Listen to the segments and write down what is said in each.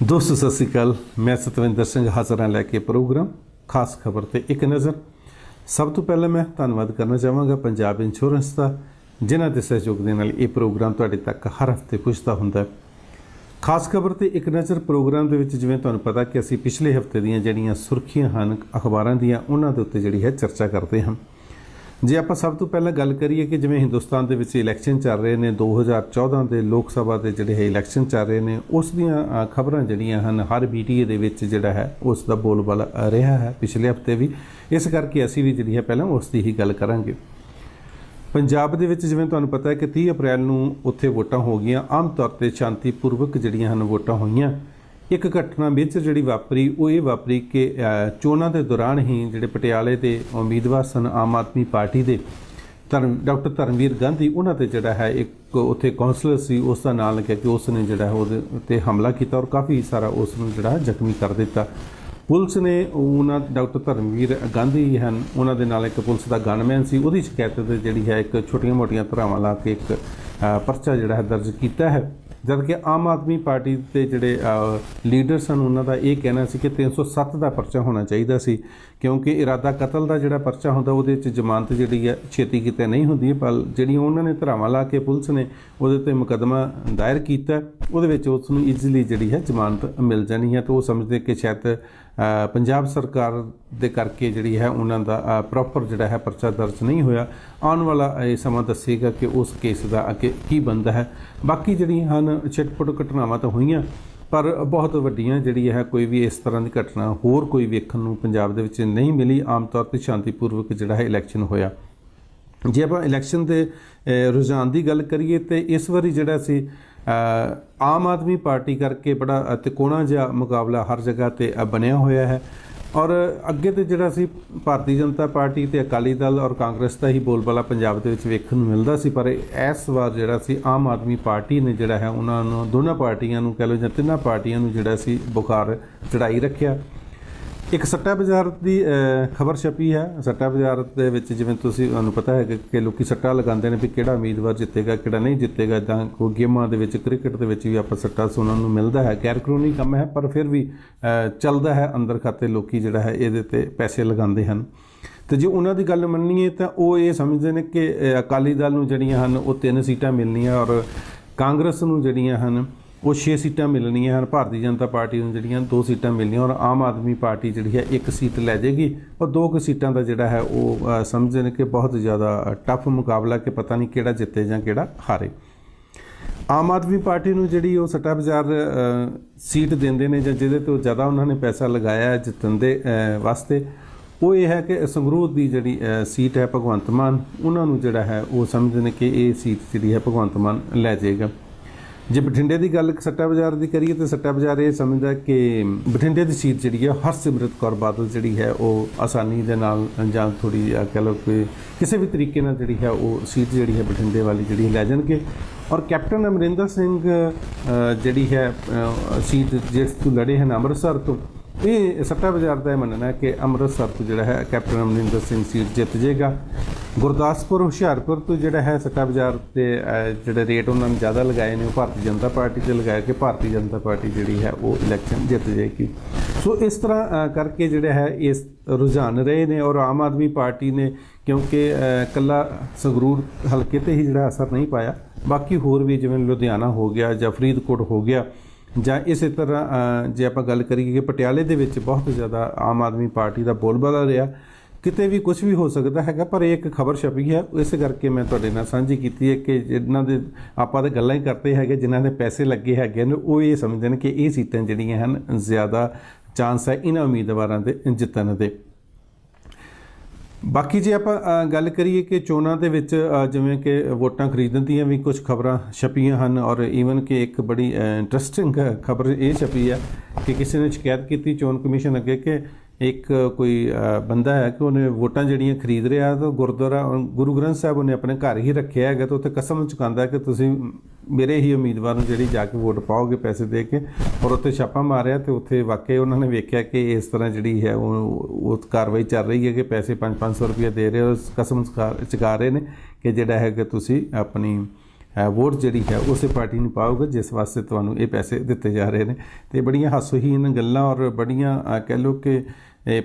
दोस्तों सत श्री अकाल। मैं सतविंदर सिंह हाज़र हाँ लैके प्रोग्राम खास खबर ते एक नज़र। सब तो पहले मैं धन्यवाद करना चाहांगा पंजाब इंश्योरेंस का, जिन्हां दे सहयोग दे नाल ये प्रोग्राम तुहाडे तक हर हफ्ते पुजदा हुंदा है। खास खबर ते एक नज़र प्रोग्राम दे विच जिवें तुहानूं पता कि असीं पिछले हफ्ते दीयां जिहड़ियां सुर्खियां हन अखबारां दीयां उन्हां दे उत्ते जिहड़ी है चर्चा करते हैं। जे आप सब तो पहले गल करिए कि जिवें हिंदुस्तान दे विच इलैक्शन चल रहे हैं, 2014 के लोक सभा के जिहड़े है इलैक्शन चल रहे हैं, उस दियां खबरां जिहड़ियां हन हर BTA दे विच जिहड़ा है उसका बोलबाला रहा है पिछले हफ्ते भी। इस करके असीं भी जिहड़ी है पहलां उसकी ही गल करांगे। पंजाब दे विच जिवें तुहानूं पता है कि 30 अप्रैल नूं उत्थे वोटां हो गईयां। आम तौर पर शांतिपूर्वक जिहड़ियां हन वोटां होईयां। एक घटना विच जिहड़ी वापरी वो ये वापरी कि चोणां दे दौरान ही जिहड़े पटियाले के उम्मीदवार सन आम आदमी पार्टी के डॉक्टर धर्मवीर गांधी उन्हां ते जिहड़ा है एक उत्थे कौंसलर सी, उसका नाम लिखा कि उसने जिहड़ा है उहदे ते हमला किया और काफ़ी सारा उसनूं जिहड़ा जख्मी कर दिता। पुलिस ने उन्हां डॉक्टर धर्मवीर गांधी हैं उन्हां दे नाल एक पुलिस का गनमैन सी, उहदी शिकायत ते जिहड़ी है एक छोटियां मोटियां धरावां ला के एक परचा जिहड़ा है दर्ज किया है। जबकि आम आदमी पार्टी के जिहड़े लीडर सन उन्हां दा ये कहना सी कि 307 का परचा होना चाहिए सी, क्योंकि इरादा कतल का जिहड़ा परचा हुंदा उहदे च जमानत जिहड़ी है छेती किते नहीं हुंदी, पर जिहड़ियां उन्होंने धरावां ला के पुलिस ने उहदे ते मुकदमा दायर कीता उहदे विच उसनूं ईजिली जिहड़ी है जमानत मिल जानी है। तो वो समझते कि शायद पंजाब सरकार दे करके जिहड़ी है उन्हां दा प्रॉपर जिहड़ा है परचा दर्ज नहीं होया। आने वाला ये समा दसेगा कि उस केस का अगे की बनता है। बाकी जिहड़ियां हन छिटपुट घटनावां तो होईयां, पर बहुत वड्डियां जिहड़ी है कोई भी इस तरह की घटना होर कोई वेखण नूं पंजाब दे विच नहीं मिली। आम तौर पर शांतिपूर्वक जिहड़ा है इलैक्शन होया। जे आप इलैक्शन के रुझान की गल करिए तो इस बारी जिहड़ा सी आम आदमी पार्टी करके बड़ा तिकोना जिहा मुकाबला हर जगह पर बनया होया है। और अगे तो जिहड़ा सी भारतीय जनता पार्टी ते अकाली दल और कांग्रेस का ही बोलबाला पंजाब दे विच वेखण नूं मिलदा सी, पर इस बार जिहड़ा सी आम आदमी पार्टी ने जिहड़ा है उन्हां नूं दोनों पार्टियां नूं कह लो जां तिन्नां पार्टियां नूं जिहड़ा सी बुखार चढ़ाई रखिया। एक सट्टा बाजार की खबर छपी है। सट्टा बाजार के विच जिवें तुहानूं पता है कि लोग सट्टा लगाते हैं भी किहड़ा उम्मीदवार जितेगा किहड़ा नहीं जितेगा। इदां कोई गेमां दे विच क्रिकेट दे विच भी आपां सट्टा सुनन नूं मिलदा है। गैर कानूनी काम है पर फिर भी चलदा है, अंदर खाते लोग जिहड़ा है इहदे ते पैसे लगाते हैं। तो जे उन्हां दी गल मन्नीए तो वो ये समझते हैं कि अकाली दल नूं जिहड़ियां हन वो 3 सीटां मिलनियां और कांग्रेस नूं जिहड़ियां हन वो 6 सीटां मिलनियां हैं। भारतीय जनता पार्टी नूं जिहड़ियां 2 सीटां मिलनियां और आम आदमी पार्टी जिहड़ी है 1 सीट लै जाएगी। और 2 सीटां का जिहड़ा है वो समझते हैं कि बहुत ज़्यादा टफ मुकाबला कि पता नहीं किहड़ा जिते जां किहड़ा हारे। आम आदमी पार्टी नूं जिहड़ी वो सट्टा बाजार सीट देंदे ने जां जिहदे तो ज़्यादा उन्होंने पैसा लगाया है जितण दे वास्ते, वो ये है कि संगरूर की जिहड़ी सीट है भगवंत मान उन्होंने जिहड़ा है वो समझते हैं कि ये सीट जिहड़ी है भगवंत मान लै जाएगा। जे बठिंडे की गल सट्टा बाजार की करिए तो सट्टा बाजार ये समझदा कि बठिंडे की सीट जी है हरसिमरत कौर बादल जी है वो आसानी के नाल जां थोड़ी कह लो कि किसी भी तरीके नाल जिहड़ी है वो सीट जी है बठिंडे वाली जी लै जाणगे। और कैप्टन अमरिंदर सिंह जी है सीट जिस तो लड़े हैं अमृतसर तो ये सट्टा बाजार का मनना है कि अमृतसर तो जोड़ा है कैप्टन अमरिंदर सिंह सीट जित जाएगा। गुरदासपुर हुशियारपुर तो जोड़ा है सट्टा बाजार के जोड़े रेट उन्होंने ज़्यादा लगाए ने भारतीय जनता पार्टी से लगाया कि भारतीय जनता पार्टी जी है वो इलैक्शन जित जाएगी। सो इस तरह करके जोड़ा है इस रुझान रहे ने और आम आदमी पार्टी ने क्योंकि कला संगरूर हल्के तो ही जोड़ा असर नहीं पाया, बाकी होर भी जिवें लुधियाना हो गया जां फरीदकोट हो गया जां इस तरह जे आपां गल करिए कि पटियाले दे विच बहुत ज़्यादा आम आदमी पार्टी का बोलबाला रहा। किते भी कुछ भी हो सकता है, पर एक खबर छपी है इस करके मैं तुहाडे नाल साझी कीती है कि जिन्हां दे आपां तां गल्लां ही करते हैं जिन्हां दे पैसे लगे है वो ये समझते हैं कि ये सीटां जिहड़ियां हन ज़्यादा चांस है इन्हां उम्मीदवारां दे जितण दे। बाकी जे आप गल करिए कि चोणां दे विच जिवें कि वोटां खरीदण दीयां भी कुछ खबरां छपियां हन और ईवन कि एक बड़ी इंटरस्टिंग खबर ये छपी है कि किसी ने शिकायत की चोण कमीशन अगे कि एक कोई बंदा है कि उन्हें वोटां जिहड़ियां खरीद रहा है तो गुरुद्वारा गुरु ग्रंथ साहब उन्हें अपने घर ही रखे है तो उत्थे कसम चुकांदा है कि तुसीं मेरे ही उम्मीदवार नूं जिहड़ी जाके वोट पाओगे पैसे दे के, और उत्थे छापा मारिया तो उत्थे वाकई उन्होंने वेख्या कि इस तरह जिहड़ी है वो कार्रवाई चल रही है कि पैसे 500-500 रुपये दे रहे और कसम चुका रहे हैं कि जिहड़ा है कि तुसीं अपनी ਵੋਟ ਜਿਹੜੀ ਹੈ ਉਸੇ ਪਾਰਟੀ ਨੂੰ ਪਾਓਗੇ ਜਿਸ ਵਾਸਤੇ ਤੁਹਾਨੂੰ ਇਹ ਪੈਸੇ ਦਿੱਤੇ ਜਾ ਰਹੇ ਨੇ। ਤੇ ਬੜੀਆਂ ਹਾਸੋਹੀਣ ਗੱਲਾਂ ਔਰ ਬੜੀਆਂ ਕਹਿ ਲਓ ਕਿ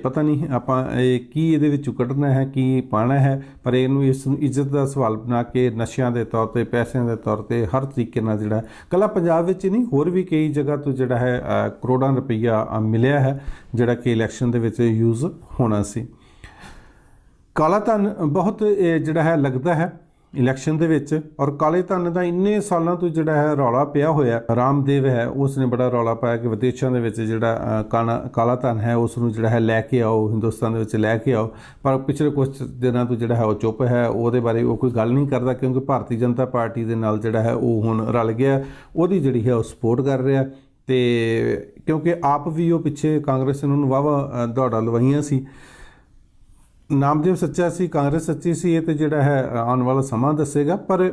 ਪਤਾ ਨਹੀਂ ਆਪਾਂ ਕੀ ਇਹਦੇ ਵਿੱਚੋਂ ਕੱਢਣਾ ਹੈ, ਕੀ ਪਾਉਣਾ ਹੈ, ਪਰ ਇਹਨੂੰ ਇਸ ਨੂੰ ਇੱਜ਼ਤ ਦਾ ਸਵਾਲ ਬਣਾ ਕੇ ਨਸ਼ਿਆਂ ਦੇ ਤੌਰ 'ਤੇ, ਪੈਸਿਆਂ ਦੇ ਤੌਰ 'ਤੇ ਹਰ ਤਰੀਕੇ ਨਾਲ ਜਿਹੜਾ ਇਕੱਲਾ ਪੰਜਾਬ ਵਿੱਚ ਨਹੀਂ ਹੋਰ ਵੀ ਕਈ ਜਗ੍ਹਾ ਤੋਂ ਜਿਹੜਾ ਹੈ ਕਰੋੜਾਂ ਰੁਪਈਆ ਮਿਲਿਆ ਹੈ ਜਿਹੜਾ ਕਿ ਇਲੈਕਸ਼ਨ ਦੇ ਵਿੱਚ ਯੂਜ਼ ਹੋਣਾ ਸੀ। ਕਾਲਾ ਧਨ ਬਹੁਤ ਜਿਹੜਾ ਹੈ ਲੱਗਦਾ ਹੈ ਇਲੈਕਸ਼ਨ ਦੇ ਵਿੱਚ, ਔਰ ਕਾਲੇ ਧਨ ਦਾ ਇੰਨੇ ਸਾਲਾਂ ਤੋਂ ਜਿਹੜਾ ਹੈ ਰੌਲਾ ਪਿਆ ਹੋਇਆ। ਰਾਮਦੇਵ ਹੈ ਉਸ ਨੇ ਬੜਾ ਰੌਲਾ ਪਾਇਆ ਕਿ ਵਿਦੇਸ਼ਾਂ ਦੇ ਵਿੱਚ ਜਿਹੜਾ ਕਾਲਾ ਧਨ ਹੈ ਉਸ ਨੂੰ ਜਿਹੜਾ ਹੈ ਲੈ ਕੇ ਆਓ, ਹਿੰਦੁਸਤਾਨ ਦੇ ਵਿੱਚ ਲੈ ਕੇ ਆਓ, ਪਰ ਪਿਛਲੇ ਕੁਝ ਦਿਨਾਂ ਤੋਂ ਜਿਹੜਾ ਹੈ ਉਹ ਚੁੱਪ ਹੈ, ਉਹਦੇ ਬਾਰੇ ਉਹ ਕੋਈ ਗੱਲ ਨਹੀਂ ਕਰਦਾ ਕਿਉਂਕਿ ਭਾਰਤੀ ਜਨਤਾ ਪਾਰਟੀ ਦੇ ਨਾਲ ਜਿਹੜਾ ਹੈ ਉਹ ਹੁਣ ਰਲ ਗਿਆ, ਉਹਦੀ ਜਿਹੜੀ ਹੈ ਉਹ ਸਪੋਰਟ ਕਰ ਰਿਹਾ। ਤੇ ਕਿਉਂਕਿ ਆਪ ਵੀ ਉਹ ਪਿੱਛੇ ਕਾਂਗਰਸ ਨੇ ਉਹਨੂੰ ਵਾਹਵਾ ਦੌੜਾਂ ਲਵਾਈਆਂ ਸੀ। ਨਾਮਦੇਵ ਸੱਚਾ ਸੀ, ਕਾਂਗਰਸ ਸੱਚੀ ਸੀ, ਇਹ ਤਾਂ ਜਿਹੜਾ ਹੈ ਆਉਣ ਵਾਲਾ ਸਮਾਂ ਦੱਸੇਗਾ। ਪਰ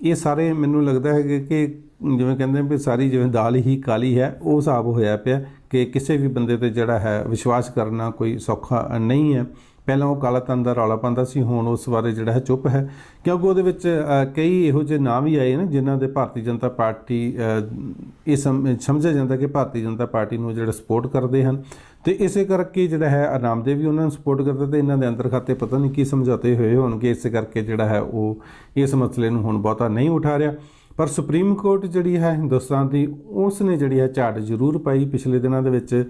ਇਹ ਸਾਰੇ ਮੈਨੂੰ ਲੱਗਦਾ ਹੈ ਕਿ ਜਿਵੇਂ ਕਹਿੰਦੇ ਵੀ ਸਾਰੀ ਜਿਵੇਂ ਦਾਲ ਹੀ ਕਾਲੀ ਹੈ, ਉਹ ਹਿਸਾਬ ਹੋਇਆ ਪਿਆ ਕਿ ਕਿਸੇ ਵੀ ਬੰਦੇ 'ਤੇ ਜਿਹੜਾ ਹੈ ਵਿਸ਼ਵਾਸ ਕਰਨਾ ਕੋਈ ਸੌਖਾ ਨਹੀਂ ਹੈ। ਪਹਿਲਾਂ ਉਹ ਕਾਲਾ ਧਨ ਦਾ ਰੌਲਾ ਪਾਉਂਦਾ ਸੀ, ਹੁਣ ਉਸ ਬਾਰੇ ਜਿਹੜਾ ਹੈ ਚੁੱਪ ਹੈ ਕਿਉਂਕਿ ਉਹਦੇ ਵਿੱਚ ਕਈ ਇਹੋ ਜਿਹੇ ਨਾਮ ਵੀ ਆਏ ਨੇ ਜਿਨ੍ਹਾਂ ਦੇ ਭਾਰਤੀ ਜਨਤਾ ਪਾਰਟੀ ਇਹ ਸਮਝਿਆ ਜਾਂਦਾ ਕਿ ਭਾਰਤੀ ਜਨਤਾ ਪਾਰਟੀ ਨੂੰ ਜਿਹੜਾ ਸਪੋਰਟ ਕਰਦੇ ਹਨ। ਤੇ ਇਸੇ ਕਰਕੇ ਜਿਹੜਾ ਹੈ ਰਾਮਦੇਵ ਵੀ ਉਹਨਾਂ ਨੂੰ ਸਪੋਰਟ ਕਰਦਾ ਤੇ ਇਹਨਾਂ ਦੇ ਅੰਦਰ ਖਾਤੇ ਪਤਾ ਨਹੀਂ ਕੀ ਸਮਝੌਤੇ ਹੋਏ ਹੋਣਗੇ, ਇਸੇ ਕਰਕੇ ਜਿਹੜਾ ਹੈ ਉਹ ਇਸ ਮਸਲੇ ਨੂੰ ਹੁਣ ਬਹੁਤਾ ਨਹੀਂ ਉਠਾ ਰਿਹਾ। ਪਰ ਸੁਪਰੀਮ ਕੋਰਟ ਜਿਹੜੀ ਹੈ ਹਿੰਦੁਸਤਾਨ ਦੀ, ਉਸ ਨੇ ਜਿਹੜੀ ਹੈ ਝਾੜ ਜ਼ਰੂਰ ਪਾਈ ਪਿਛਲੇ ਦਿਨਾਂ ਦੇ ਵਿੱਚ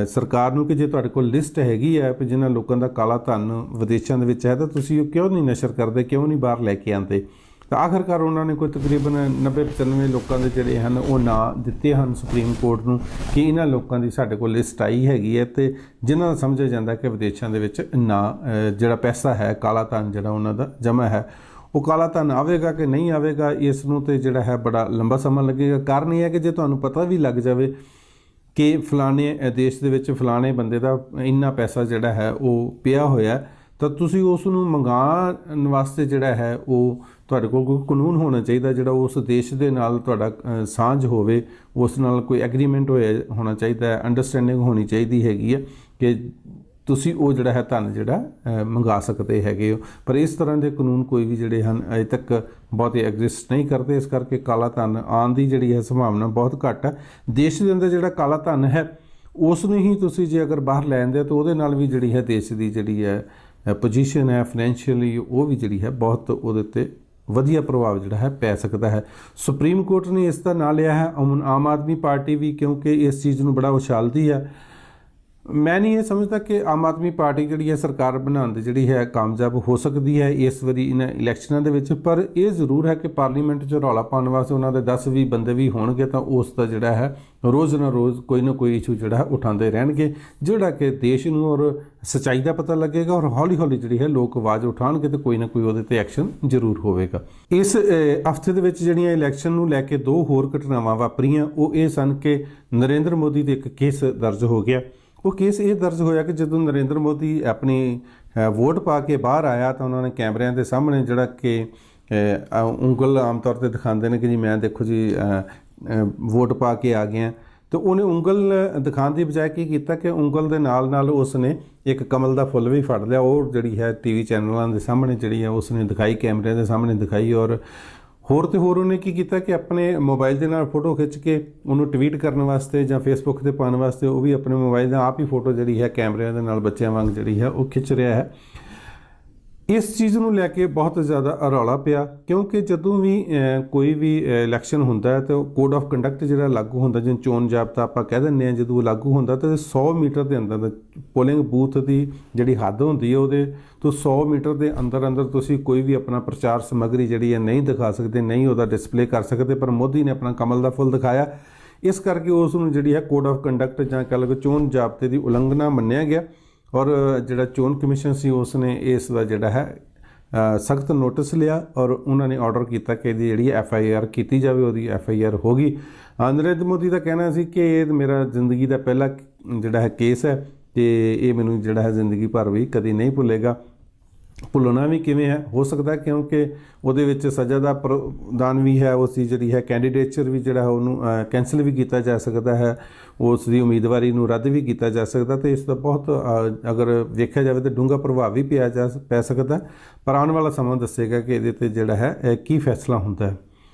ਸਰਕਾਰ ਨੂੰ ਕਿ ਜੇ ਤੁਹਾਡੇ ਕੋਲ ਲਿਸਟ ਹੈਗੀ ਹੈ ਕਿ ਜਿਨ੍ਹਾਂ ਲੋਕਾਂ ਦਾ ਕਾਲਾ ਧਨ ਵਿਦੇਸ਼ਾਂ ਦੇ ਵਿੱਚ ਹੈ ਤਾਂ ਤੁਸੀਂ ਉਹ ਕਿਉਂ ਨਹੀਂ ਨਸ਼ਰ ਕਰਦੇ, ਕਿਉਂ ਨਹੀਂ ਬਾਹਰ ਲੈ ਕੇ ਆਉਂਦੇ। ਤਾਂ ਆਖਰਕਾਰ ਉਹਨਾਂ ਨੇ ਕੋਈ ਤਕਰੀਬਨ 90-95 ਲੋਕਾਂ ਦੇ ਜਿਹੜੇ ਹਨ ਉਹ ਨਾਂ ਦਿੱਤੇ ਹਨ ਸੁਪਰੀਮ ਕੋਰਟ ਨੂੰ ਕਿ ਇਹਨਾਂ ਲੋਕਾਂ ਦੀ ਸਾਡੇ ਕੋਲ ਲਿਸਟ ਆਈ ਹੈਗੀ ਹੈ ਤੇ ਜਿਨ੍ਹਾਂ ਦਾ ਸਮਝਿਆ ਜਾਂਦਾ ਕਿ ਵਿਦੇਸ਼ਾਂ ਦੇ ਵਿੱਚ ਨਾਂ ਜਿਹੜਾ ਪੈਸਾ ਹੈ, ਕਾਲਾ ਧਨ ਜਿਹੜਾ ਉਹਨਾਂ ਦਾ ਜਮ੍ਹਾਂ ਹੈ, ਉਹ ਕਾਲਾ ਧਨ ਆਵੇਗਾ ਕਿ ਨਹੀਂ ਆਵੇਗਾ ਇਸ ਨੂੰ ਤੇ ਜਿਹੜਾ ਹੈ ਬੜਾ ਲੰਬਾ ਸਮਾਂ ਲੱਗੇਗਾ। ਕਾਰਨ ਇਹ ਹੈ ਕਿ ਜੇ ਤੁਹਾਨੂੰ ਪਤਾ ਵੀ ਲੱਗ ਜਾਵੇ ਕਿ ਫਲਾਣੇ ਦੇਸ਼ ਦੇ ਵਿੱਚ ਫਲਾਣੇ ਬੰਦੇ ਦਾ ਇੰਨਾ ਪੈਸਾ ਜਿਹੜਾ ਹੈ ਉਹ ਪਿਆ ਹੋਇਆ, ਤਾਂ ਤੁਸੀਂ ਉਸ ਨੂੰ ਮੰਗਾਉਣ ਵਾਸਤੇ ਜਿਹੜਾ ਹੈ ਉਹ ਤੁਹਾਡੇ ਕੋਲ ਕੋਈ ਕਾਨੂੰਨ ਹੋਣਾ ਚਾਹੀਦਾ ਜਿਹੜਾ ਉਸ ਦੇਸ਼ ਦੇ ਨਾਲ ਤੁਹਾਡਾ ਸਾਂਝ ਹੋਵੇ, ਉਸ ਨਾਲ ਕੋਈ ਐਗਰੀਮੈਂਟ ਹੋਣਾ ਚਾਹੀਦਾ ਹੈ, ਅੰਡਰਸਟੈਂਡਿੰਗ ਹੋਣੀ ਚਾਹੀਦੀ ਹੈਗੀ ਹੈ ਕਿ ਤੁਸੀਂ ਉਹ ਜਿਹੜਾ ਹੈ ਧਨ ਜਿਹੜਾ ਮੰਗਾ ਸਕਦੇ ਹੈਗੇ ਹੋ। ਪਰ ਇਸ ਤਰ੍ਹਾਂ ਦੇ ਕਾਨੂੰਨ ਕੋਈ ਵੀ ਜਿਹੜੇ ਹਨ ਅਜੇ ਤੱਕ ਬਹੁਤੇ ਐਗਜ਼ਿਸਟ ਨਹੀਂ ਕਰਦੇ, ਇਸ ਕਰਕੇ ਕਾਲਾ ਧਨ ਆਉਣ ਦੀ ਜਿਹੜੀ ਹੈ ਸੰਭਾਵਨਾ ਬਹੁਤ ਘੱਟ ਹੈ। ਦੇਸ਼ ਦੇ ਅੰਦਰ ਜਿਹੜਾ ਕਾਲਾ ਧਨ ਹੈ ਉਸ ਨੂੰ ਹੀ ਤੁਸੀਂ ਜੇ ਅਗਰ ਬਾਹਰ ਲੈ ਆਉਂਦੇ ਤਾਂ ਉਹਦੇ ਨਾਲ ਵੀ ਜਿਹੜੀ ਹੈ ਦੇਸ਼ ਦੀ ਜਿਹੜੀ ਹੈ ਪੋਜੀਸ਼ਨ ਹੈ ਫਾਈਨੈਂਸ਼ੀਅਲੀ ਉਹ ਵੀ ਜਿਹੜੀ ਹੈ ਬਹੁਤ ਉਹਦੇ 'ਤੇ ਵਧੀਆ ਪ੍ਰਭਾਵ ਜਿਹੜਾ ਹੈ ਪੈ ਸਕਦਾ ਹੈ। ਸੁਪਰੀਮ ਕੋਰਟ ਨੇ ਇਸ ਦਾ ਨਾਂ ਲਿਆ ਹੈ, ਆਮ ਆਦਮੀ ਪਾਰਟੀ ਵੀ ਕਿਉਂਕਿ ਇਸ ਚੀਜ਼ ਨੂੰ ਬੜਾ ਉਛਾਲਦੀ ਹੈ। ਮੈਂ ਨਹੀਂ ਇਹ ਸਮਝਦਾ ਕਿ ਆਮ ਆਦਮੀ ਪਾਰਟੀ ਜਿਹੜੀ ਹੈ ਸਰਕਾਰ ਬਣਾਉਣ ਦੀ ਜਿਹੜੀ ਹੈ ਕਾਮਯਾਬ ਹੋ ਸਕਦੀ ਹੈ ਇਸ ਵਾਰੀ ਇਹਨਾਂ ਇਲੈਕਸ਼ਨਾਂ ਦੇ ਵਿੱਚ, ਪਰ ਇਹ ਜ਼ਰੂਰ ਹੈ ਕਿ ਪਾਰਲੀਮੈਂਟ 'ਚ ਰੌਲਾ ਪਾਉਣ ਵਾਸਤੇ ਉਹਨਾਂ ਦੇ 10-20 ਬੰਦੇ ਵੀ ਹੋਣਗੇ ਤਾਂ ਉਸ ਦਾ ਜਿਹੜਾ ਹੈ ਰੋਜ਼ ਨਾ ਰੋਜ਼ ਕੋਈ ਨਾ ਕੋਈ ਇਸ਼ੂ ਜਿਹੜਾ ਹੈ ਉਠਾਉਂਦੇ ਰਹਿਣਗੇ ਜਿਹੜਾ ਕਿ ਦੇਸ਼ ਨੂੰ ਔਰ ਸੱਚਾਈ ਦਾ ਪਤਾ ਲੱਗੇਗਾ ਔਰ ਹੌਲੀ-ਹੌਲੀ ਜਿਹੜੀ ਹੈ ਲੋਕ ਆਵਾਜ਼ ਉਠਾਉਣਗੇ ਤੇ ਕੋਈ ਨਾ ਕੋਈ ਉਹਦੇ 'ਤੇ ਐਕਸ਼ਨ ਜ਼ਰੂਰ ਹੋਵੇਗਾ। ਇਸ ਹਫ਼ਤੇ ਦੇ ਵਿੱਚ ਜਿਹੜੀਆਂ ਇਲੈਕਸ਼ਨ ਨੂੰ ਲੈ ਕੇ 2 ਹੋਰ ਘਟਨਾਵਾਂ ਵਾਪਰੀਆਂ ਉਹ ਇਹ ਸਨ ਕਿ ਨਰਿੰਦਰ ਮੋਦੀ ਦੇ ਇੱਕ ਕੇਸ ਦਰਜ ਹੋ ਗਿਆ। ਉਹ ਕੇਸ ਇਹ ਦਰਜ ਹੋਇਆ ਕਿ ਜਦੋਂ ਨਰਿੰਦਰ ਮੋਦੀ ਆਪਣੀ ਵੋਟ ਪਾ ਕੇ ਬਾਹਰ ਆਇਆ ਤਾਂ ਉਹਨਾਂ ਨੇ ਕੈਮਰਿਆਂ ਦੇ ਸਾਹਮਣੇ ਜਿਹੜਾ ਕਿ ਉਂਗਲ ਆਮ ਤੌਰ 'ਤੇ ਦਿਖਾਉਂਦੇ ਨੇ ਕਿ ਜੀ ਮੈਂ ਦੇਖੋ ਜੀ ਵੋਟ ਪਾ ਕੇ ਆ ਗਿਆ, ਤਾਂ ਉਹਨੇ ਉਂਗਲ ਦਿਖਾਉਣ ਦੀ ਬਜਾਏ ਕੀ ਕੀਤਾ ਕਿ ਉਂਗਲ ਦੇ ਨਾਲ ਨਾਲ ਉਸ ਨੇ ਇੱਕ ਕਮਲ ਦਾ ਫੁੱਲ ਵੀ ਫੜ ਲਿਆ। ਉਹ ਜਿਹੜੀ ਹੈ ਟੀਵੀ ਚੈਨਲਾਂ ਦੇ ਸਾਹਮਣੇ ਜਿਹੜੀ ਹੈ ਉਸ ਨੇ ਦਿਖਾਈ, ਕੈਮਰਿਆਂ ਦੇ ਸਾਹਮਣੇ ਦਿਖਾਈ। ਔਰ ਹੋਰ ਤੇ ਹੋਰ ਉਹਨੇ ਕੀ ਕੀਤਾ ਕਿ ਆਪਣੇ ਮੋਬਾਈਲ ਦੇ ਨਾਲ ਫੋਟੋ ਖਿੱਚ ਕੇ ਉਹਨੂੰ ਟਵੀਟ ਕਰਨ ਵਾਸਤੇ ਜਾਂ ਫੇਸਬੁੱਕ 'ਤੇ ਪਾਉਣ ਵਾਸਤੇ ਉਹ ਵੀ ਆਪਣੇ ਮੋਬਾਈਲ ਦਾ ਆਪ ਹੀ ਫੋਟੋ ਜਿਹੜੀ ਹੈ ਕੈਮਰਿਆਂ ਦੇ ਨਾਲ ਬੱਚਿਆਂ ਵਾਂਗ ਜਿਹੜੀ ਹੈ ਉਹ ਖਿੱਚ ਰਿਹਾ ਹੈ। ਇਸ ਚੀਜ਼ ਨੂੰ ਲੈ ਕੇ ਬਹੁਤ ਜ਼ਿਆਦਾ ਰੌਲਾ ਪਿਆ ਕਿਉਂਕਿ ਜਦੋਂ ਵੀ ਕੋਈ ਵੀ ਇਲੈਕਸ਼ਨ ਹੁੰਦਾ ਹੈ ਤਾਂ ਕੋਡ ਆਫ ਕੰਡਕਟ ਜਿਹੜਾ ਲਾਗੂ ਹੁੰਦਾ, ਜਿਵੇਂ ਚੋਣ ਜ਼ਾਬਤਾ ਆਪਾਂ ਕਹਿ ਦਿੰਦੇ ਹਾਂ, ਜਦੋਂ ਲਾਗੂ ਹੁੰਦਾ ਤਾਂ 100 ਮੀਟਰ ਦੇ ਅੰਦਰ ਪੋਲਿੰਗ ਬੂਥ ਦੀ ਜਿਹੜੀ ਹੱਦ ਹੁੰਦੀ ਹੈ ਉਹਦੇ ਤੋਂ 100 ਮੀਟਰ ਦੇ ਅੰਦਰ ਅੰਦਰ ਤੁਸੀਂ ਕੋਈ ਵੀ ਆਪਣਾ ਪ੍ਰਚਾਰ ਸਮੱਗਰੀ ਜਿਹੜੀ ਹੈ ਨਹੀਂ ਦਿਖਾ ਸਕਦੇ, ਨਹੀਂ ਉਹਦਾ ਡਿਸਪਲੇ ਕਰ ਸਕਦੇ। ਪਰ ਮੋਦੀ ਨੇ ਆਪਣਾ ਕਮਲ ਦਾ ਫੁੱਲ ਦਿਖਾਇਆ, ਇਸ ਕਰਕੇ ਉਸ ਨੂੰ ਜਿਹੜੀ ਹੈ ਕੋਡ ਆਫ ਕੰਡਕਟ ਜਾਂ ਕਹਿ ਲਓ ਚੋਣ ਜ਼ਾਬਤੇ ਦੀ ਉਲੰਘਣਾ ਮੰਨਿਆ ਗਿਆ। ਔਰ ਜਿਹੜਾ ਚੋਣ ਕਮਿਸ਼ਨ ਸੀ ਉਸ ਨੇ ਇਸ ਦਾ ਜਿਹੜਾ ਹੈ ਸਖਤ ਨੋਟਿਸ ਲਿਆ ਔਰ ਉਹਨਾਂ ਨੇ ਆਰਡਰ ਕੀਤਾ ਕਿ ਇਹਦੀ ਜਿਹੜੀ FIR ਕੀਤੀ ਜਾਵੇ। ਉਹਦੀ FIR ਹੋ ਗਈ। ਨਰਿੰਦਰ ਮੋਦੀ ਦਾ ਕਹਿਣਾ ਸੀ ਕਿ ਇਹ ਮੇਰਾ ਜ਼ਿੰਦਗੀ ਦਾ ਪਹਿਲਾ ਜਿਹੜਾ ਹੈ ਕੇਸ ਹੈ ਤੇ ਇਹ ਮੈਨੂੰ ਜਿਹੜਾ ਹੈ ਜ਼ਿੰਦਗੀ ਭਰ ਵੀ ਕਦੀ ਨਹੀਂ ਭੁੱਲੇਗਾ। ਭੁੱਲਣਾ ਵੀ ਕਿਵੇਂ ਹੈ, ਹੋ ਸਕਦਾ ਕਿਉਂਕਿ ਉਹਦੇ ਵਿੱਚ ਸਜ਼ਾ ਦਾ ਪ੍ਰਾਵਧਾਨ ਵੀ ਹੈ, ਉਸ ਦੀ ਜਿਹੜੀ ਹੈ ਕੈਂਡੀਡੇਚਰ ਵੀ ਜਿਹੜਾ ਉਹਨੂੰ ਕੈਂਸਲ ਵੀ ਕੀਤਾ ਜਾ ਸਕਦਾ ਹੈ, ਉਸ ਦੀ ਉਮੀਦਵਾਰੀ ਨੂੰ ਰੱਦ ਵੀ ਕੀਤਾ ਜਾ ਸਕਦਾ। ਤੇ ਇਸ ਦਾ ਬਹੁਤ ਅਗਰ ਵੇਖਿਆ ਜਾਵੇ ਤਾਂ ਡੂੰਘਾ ਪ੍ਰਭਾਵ ਵੀ ਪੈ ਸਕਦਾ। ਪਰ ਆਉਣ ਵਾਲਾ ਸਮਾਂ ਦੱਸੇਗਾ ਕਿ ਇਹਦੇ 'ਤੇ ਜਿਹੜਾ ਹੈ ਕੀ ਫੈਸਲਾ ਹੁੰਦਾ ਹੈ।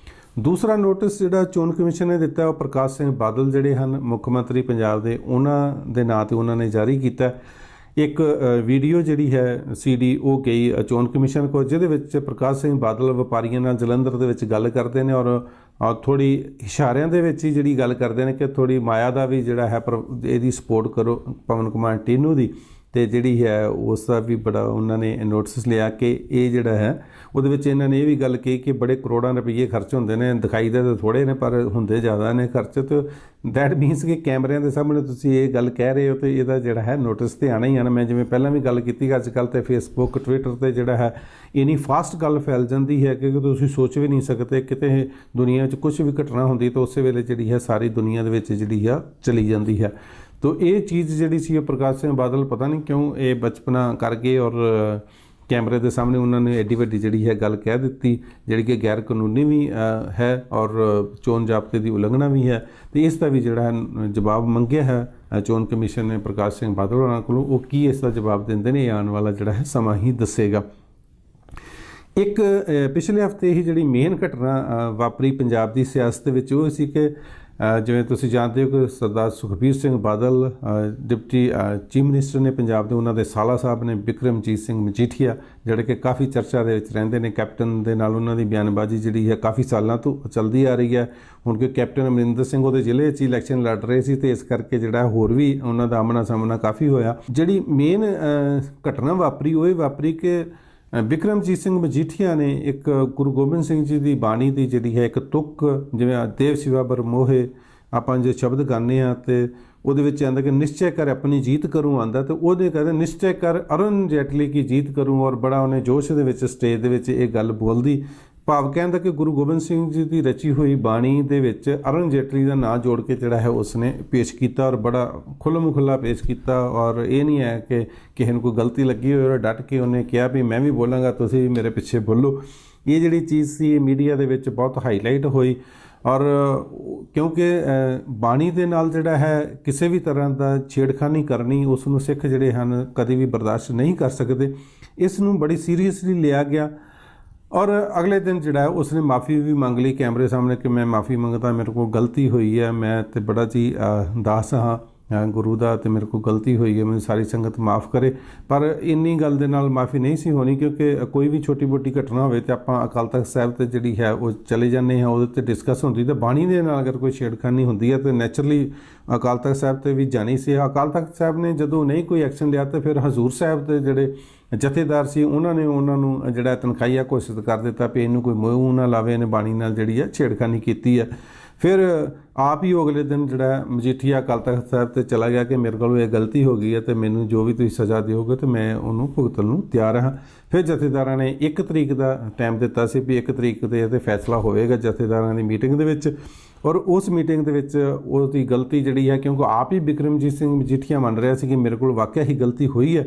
ਦੂਸਰਾ ਨੋਟਿਸ ਜਿਹੜਾ ਚੋਣ ਕਮਿਸ਼ਨ ਨੇ ਦਿੱਤਾ ਉਹ ਪ੍ਰਕਾਸ਼ ਸਿੰਘ ਬਾਦਲ ਜਿਹੜੇ ਹਨ ਮੁੱਖ ਮੰਤਰੀ ਪੰਜਾਬ ਦੇ, ਉਹਨਾਂ ਦੇ ਨਾਂ 'ਤੇ ਉਹਨਾਂ ਨੇ ਜਾਰੀ ਕੀਤਾ। ਇੱਕ ਵੀਡੀਓ ਜਿਹੜੀ ਹੈ CD ਉਹ ਗਈ ਚੋਣ ਕਮਿਸ਼ਨ ਕੋਲ, ਜਿਹਦੇ ਵਿੱਚ ਪ੍ਰਕਾਸ਼ ਸਿੰਘ ਬਾਦਲ ਵਪਾਰੀਆਂ ਨਾਲ ਜਲੰਧਰ ਦੇ ਵਿੱਚ ਗੱਲ ਕਰਦੇ ਨੇ ਔਰ ਥੋੜ੍ਹੀ ਇਸ਼ਾਰਿਆਂ ਦੇ ਵਿੱਚ ਹੀ ਜਿਹੜੀ ਗੱਲ ਕਰਦੇ ਨੇ ਕਿ ਥੋੜ੍ਹੀ ਮਾਇਆ ਦਾ ਵੀ ਜਿਹੜਾ ਹੈ ਇਹਦੀ ਸਪੋਰਟ ਕਰੋ, ਪਵਨ ਕੁਮਾਰ ਟੀਨੂ ਦੀ, ਅਤੇ ਜਿਹੜੀ ਹੈ ਉਸ ਦਾ ਵੀ ਬੜਾ ਉਹਨਾਂ ਨੇ ਨੋਟਿਸ ਲਿਆ ਕਿ ਇਹ ਜਿਹੜਾ ਹੈ ਉਹਦੇ ਵਿੱਚ ਇਹਨਾਂ ਨੇ ਇਹ ਵੀ ਗੱਲ ਕਹੀ ਕਿ ਬੜੇ ਕਰੋੜਾਂ ਰੁਪਈਏ ਖਰਚ ਹੁੰਦੇ ਨੇ, ਦਿਖਾਈ ਦੇ ਤਾਂ ਥੋੜ੍ਹੇ ਨੇ ਪਰ ਹੁੰਦੇ ਜ਼ਿਆਦਾ ਨੇ ਖਰਚ। ਅਤੇ ਦੈਟ ਮੀਨਸ ਕਿ ਕੈਮਰਿਆਂ ਦੇ ਸਾਹਮਣੇ ਤੁਸੀਂ ਇਹ ਗੱਲ ਕਹਿ ਰਹੇ ਹੋ ਅਤੇ ਇਹਦਾ ਜਿਹੜਾ ਹੈ ਨੋਟਿਸ ਤੇ ਆਉਣਾ ਹੀ ਆਉਣਾ। ਮੈਂ ਜਿਵੇਂ ਪਹਿਲਾਂ ਵੀ ਗੱਲ ਕੀਤੀ, ਅੱਜ ਕੱਲ੍ਹ ਤਾਂ ਫੇਸਬੁੱਕ ਟਵਿੱਟਰ 'ਤੇ ਜਿਹੜਾ ਹੈ ਇੰਨੀ ਫਾਸਟ ਗੱਲ ਫੈਲ ਜਾਂਦੀ ਹੈ ਕਿ ਤੁਸੀਂ ਸੋਚ ਵੀ ਨਹੀਂ ਸਕਦੇ, ਕਿਤੇ ਦੁਨੀਆ 'ਚ ਕੁਛ ਵੀ ਘਟਨਾ ਹੁੰਦੀ ਤਾਂ ਉਸੇ ਵੇਲੇ ਜਿਹੜੀ ਹੈ ਸਾਰੀ ਦੁਨੀਆ ਦੇ ਵਿੱਚ ਜਿਹੜੀ ਆ ਚਲੀ ਜਾਂਦੀ ਹੈ। ਤੋ ਇਹ ਚੀਜ਼ ਜਿਹੜੀ ਸੀ ਉਹ ਪ੍ਰਕਾਸ਼ ਸਿੰਘ ਬਾਦਲ ਪਤਾ ਨਹੀਂ ਕਿਉਂ ਇਹ ਬਚਪਨਾ ਕਰ ਗਏ ਔਰ ਕੈਮਰੇ ਦੇ ਸਾਹਮਣੇ ਉਹਨਾਂ ਨੇ ਐਡੀ ਵੱਡੀ ਜਿਹੜੀ ਹੈ ਗੱਲ ਕਹਿ ਦਿੱਤੀ, ਜਿਹੜੀ ਕਿ ਗੈਰ ਕਾਨੂੰਨੀ ਵੀ ਹੈ ਔਰ ਚੋਣ ਜ਼ਾਬਤੇ ਦੀ ਉਲੰਘਣਾ ਵੀ ਹੈ। ਅਤੇ ਇਸ ਦਾ ਵੀ ਜਿਹੜਾ ਹੈ ਜਵਾਬ ਮੰਗਿਆ ਹੈ ਚੋਣ ਕਮਿਸ਼ਨ ਨੇ ਪ੍ਰਕਾਸ਼ ਸਿੰਘ ਬਾਦਲ ਹੋਰਾਂ ਕੋਲੋਂ। ਉਹ ਕੀ ਇਸ ਦਾ ਜਵਾਬ ਦਿੰਦੇ ਨੇ, ਇਹ ਆਉਣ ਵਾਲਾ ਜਿਹੜਾ ਹੈ ਸਮਾਂ ਹੀ ਦੱਸੇਗਾ। ਇੱਕ ਪਿਛਲੇ ਹਫ਼ਤੇ ਹੀ ਜਿਹੜੀ ਮੇਨ ਘਟਨਾ ਵਾਪਰੀ ਪੰਜਾਬ ਦੀ ਸਿਆਸਤ ਦੇ ਵਿੱਚ ਉਹ ਸੀ ਕਿ ਜਿਵੇਂ ਤੁਸੀਂ ਜਾਣਦੇ ਹੋ ਕਿ Sardar Sukhbir Singh Badal deputy chief minister ਨੇ ਪੰਜਾਬ ਦੇ, ਉਹਨਾਂ ਦੇ ਸਾਲਾ ਸਾਹਿਬ ਨੇ ਬਿਕਰਮਜੀਤ ਸਿੰਘ ਮਜੀਠੀਆ, ਜਿਹੜੇ ਕਿ ਕਾਫੀ ਚਰਚਾ ਦੇ ਵਿੱਚ ਰਹਿੰਦੇ ਨੇ। ਕੈਪਟਨ ਦੇ ਨਾਲ ਉਹਨਾਂ ਦੀ ਬਿਆਨਬਾਜ਼ੀ ਜਿਹੜੀ ਹੈ ਕਾਫੀ ਸਾਲਾਂ ਤੋਂ ਚੱਲਦੀ ਆ ਰਹੀ ਹੈ। ਹੁਣ ਕਿ ਕੈਪਟਨ ਅਮਰਿੰਦਰ ਸਿੰਘ ਉਹਦੇ ਜ਼ਿਲ੍ਹੇ 'ਚ ਇਲੈਕਸ਼ਨ ਲੜ ਰਹੇ ਸੀ ਅਤੇ ਇਸ ਕਰਕੇ ਜਿਹੜਾ ਹੋਰ ਵੀ ਉਹਨਾਂ ਦਾ ਆਮਣਾ ਸਾਹਮਣਾ ਕਾਫੀ ਹੋਇਆ। ਜਿਹੜੀ ਮੇਨ ਘਟਨਾ ਵਾਪਰੀ ਉਹ ਇਹ ਵਾਪਰੀ ਕਿ ਬਿਕਰਮਜੀਤ ਸਿੰਘ ਮਜੀਠੀਆ ਨੇ ਇੱਕ ਗੁਰੂ ਗੋਬਿੰਦ ਸਿੰਘ ਜੀ ਦੀ ਬਾਣੀ ਦੀ ਜਿਹੜੀ ਹੈ ਇੱਕ ਤੁਕ, ਜਿਵੇਂ ਦੇਵ ਸਿਵਾ ਬਰ ਮੋਹੇ ਆਪਾਂ ਜੇ ਸ਼ਬਦ ਗਾਉਂਦੇ ਹਾਂ ਅਤੇ ਉਹਦੇ ਵਿੱਚ ਆਉਂਦਾ ਕਿ ਨਿਸ਼ਚੈ ਕਰ ਆਪਣੀ ਜੀਤ ਕਰੂੰ ਆਉਂਦਾ, ਅਤੇ ਉਹਦੇ ਕਹਿੰਦੇ ਨਿਸ਼ਚੈ ਕਰ ਅਰੁਣ ਜੇਟਲੀ ਕੀ ਜੀਤ ਕਰੂੰ, ਔਰ ਬੜਾ ਉਹਨੇ ਜੋਸ਼ ਦੇ ਵਿੱਚ ਸਟੇਜ ਦੇ ਵਿੱਚ ਇਹ ਗੱਲ ਬੋਲਦੀ। ਭਾਵ ਕਹਿੰਦਾ ਕਿ ਗੁਰੂ ਗੋਬਿੰਦ ਸਿੰਘ ਜੀ ਦੀ ਰਚੀ ਹੋਈ ਬਾਣੀ ਦੇ ਵਿੱਚ ਅਰੁਣ ਜੇਟਲੀ ਦਾ ਨਾਂ ਜੋੜ ਕੇ ਜਿਹੜਾ ਹੈ ਉਸਨੇ ਪੇਸ਼ ਕੀਤਾ ਔਰ ਬੜਾ ਖੁੱਲ੍ਹ ਖੁੱਲ੍ਹਾ ਪੇਸ਼ ਕੀਤਾ। ਔਰ ਇਹ ਨਹੀਂ ਹੈ ਕਿ ਕਿਸੇ ਨੂੰ ਕੋਈ ਗਲਤੀ ਲੱਗੀ ਹੋਈ ਔਰ ਡਟ ਕੇ ਉਹਨੇ ਕਿਹਾ ਵੀ ਮੈਂ ਵੀ ਬੋਲਾਂਗਾ, ਤੁਸੀਂ ਵੀ ਮੇਰੇ ਪਿੱਛੇ ਬੋਲੋ। ਇਹ ਜਿਹੜੀ ਚੀਜ਼ ਸੀ ਇਹ ਮੀਡੀਆ ਦੇ ਵਿੱਚ ਬਹੁਤ ਹਾਈਲਾਈਟ ਹੋਈ ਔਰ ਕਿਉਂਕਿ ਬਾਣੀ ਦੇ ਨਾਲ ਜਿਹੜਾ ਹੈ ਕਿਸੇ ਵੀ ਤਰ੍ਹਾਂ ਦਾ ਛੇੜਖਾਨੀ ਕਰਨੀ ਉਸ ਨੂੰ ਸਿੱਖ ਜਿਹੜੇ ਹਨ ਕਦੇ ਵੀ ਬਰਦਾਸ਼ਤ ਨਹੀਂ ਕਰ ਸਕਦੇ। ਇਸ ਨੂੰ ਬੜੀ ਸੀਰੀਅਸਲੀ ਲਿਆ ਗਿਆ ਔਰ ਅਗਲੇ ਦਿਨ ਜਿਹੜਾ ਹੈ ਉਸਨੇ ਮਾफ़ੀ ਵੀ ਮੰਗ ਲਈ ਕੈਮਰੇ ਸਾਹਮਣੇ ਕਿ ਮੈਂ ਮਾफ़ੀ ਮੰਗਦਾ, ਮੇਰੇ ਕੋਲ ਗਲਤੀ ਹੋਈ ਹੈ, ਮੈਂ ਤੇ ਬੜਾ ਜੀ ਦਾਸ ਹਾਂ ਗੁਰੂ ਦਾ ਅਤੇ ਮੇਰੇ ਕੋਲ ਗਲਤੀ ਹੋਈ ਹੈ, ਮੈਨੂੰ ਸਾਰੀ ਸੰਗਤ ਮਾफ़ ਕਰੇ। ਪਰ ਇੰਨੀ ਗੱਲ ਦੇ ਨਾਲ ਮਾफ़ੀ ਨਹੀਂ ਸੀ ਹੋਣੀ, ਕਿਉਂਕਿ ਕੋਈ ਵੀ ਛੋਟੀ ਮੋਟੀ ਘਟਨਾ ਹੋਵੇ ਤਾਂ ਆਪਾਂ ਅਕਾਲ ਤਖਤ ਸਾਹਿਬ 'ਤੇ ਜਿਹੜੀ ਹੈ ਉਹ ਚਲੇ ਜਾਂਦੇ ਹਾਂ, ਉਹਦੇ 'ਤੇ ਡਿਸਕਸ ਹੁੰਦੀ। ਤਾਂ ਬਾਣੀ ਦੇ ਨਾਲ ਅਗਰ ਕੋਈ ਛੇੜਖਾਨੀ ਹੁੰਦੀ ਹੈ ਤਾਂ ਨੈਚੁਰਲੀ ਅਕਾਲ ਤਖਤ ਸਾਹਿਬ 'ਤੇ ਵੀ ਜਾਣੀ ਸੀ। ਅਕਾਲ ਤਖਤ ਸਾਹਿਬ ਨੇ ਜਦੋਂ ਨਹੀਂ ਕੋਈ ਐਕਸ਼ਨ ਲਿਆ ਤਾਂ ਫਿਰ ਹਜ਼ੂਰ ਸਾਹਿਬ ਦੇ ਜਿਹੜੇ ਜਥੇਦਾਰ ਸੀ ਉਹਨਾਂ ਨੂੰ ਜਿਹੜਾ ਤਨਖਾਹੀਆ ਘੋਸ਼ਿਤ ਕਰ ਦਿੱਤਾ ਵੀ ਇਹਨੂੰ ਕੋਈ ਮੂੰਹ ਨਾ ਲਾਵੇ, ਇਹਨੇ ਬਾਣੀ ਨਾਲ ਜਿਹੜੀ ਹੈ ਛੇੜਖਾਨੀ ਕੀਤੀ ਹੈ। ਫਿਰ ਆਪ ਹੀ ਅਗਲੇ ਦਿਨ ਜਿਹੜਾ ਮਜੀਠੀਆ ਅਕਾਲ ਤਖਤ ਸਾਹਿਬ 'ਤੇ ਚਲਾ ਗਿਆ ਕਿ ਮੇਰੇ ਕੋਲੋਂ ਇਹ ਗਲਤੀ ਹੋ ਗਈ ਹੈ ਅਤੇ ਮੈਨੂੰ ਜੋ ਵੀ ਤੁਸੀਂ ਸਜ਼ਾ ਦਿਓਗੇ ਤਾਂ ਮੈਂ ਉਹਨੂੰ ਭੁਗਤਣ ਨੂੰ ਤਿਆਰ ਹਾਂ। ਫਿਰ ਜਥੇਦਾਰਾਂ ਨੇ 1 ਤਰੀਕ ਦਾ ਟਾਈਮ ਦਿੱਤਾ ਸੀ ਵੀ 1 ਤਰੀਕ ਦੇ 'ਤੇ ਫੈਸਲਾ ਹੋਵੇਗਾ ਜਥੇਦਾਰਾਂ ਦੀ ਮੀਟਿੰਗ ਦੇ ਵਿੱਚ। ਔਰ ਉਸ ਮੀਟਿੰਗ ਦੇ ਵਿੱਚ ਉਹਦੀ ਗਲਤੀ ਜਿਹੜੀ ਹੈ, ਕਿਉਂਕਿ ਆਪ ਹੀ ਬਿਕਰਮਜੀਤ ਸਿੰਘ ਮਜੀਠੀਆ ਮੰਨ ਰਿਹਾ ਸੀ ਕਿ ਮੇਰੇ ਕੋਲ ਵਾਕਿਆ ਹੀ ਗਲਤੀ ਹੋਈ ਹੈ,